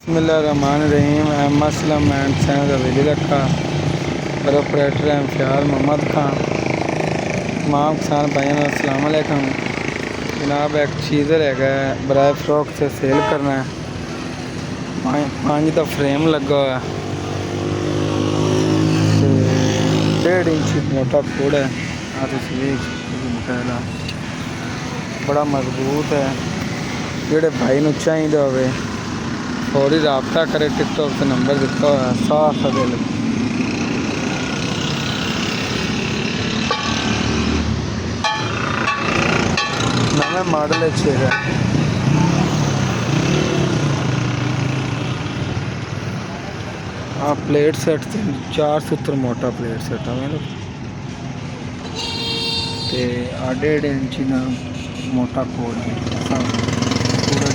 बिस्मिल्लाहिर्रहमानिर्रहीम। ASLAM and San हवेली रखा और ऑपरेटर फ़याज़ मोहम्मद खान। तमाम किसान भाइयों को अस्सलाम वालेकुम। जनाब एक चीज़र है बराए फ्रोक से सेल करना है। 5 का फ्रेम लगा हुआ है, 1.5 इंच मोटा कोड है। बड़ा मजबूत है। जोड़े भाई को चाहिए होवे फौरी राबता करे। टिकटॉक से नंबर दिता हुआ साफ अवेलेबल। नवे मॉडल है। हाँ, प्लेट सेट 4 सूत्र मोटा प्लेट सेट है। 1.5 इंच का मोटा कोड है। पूरा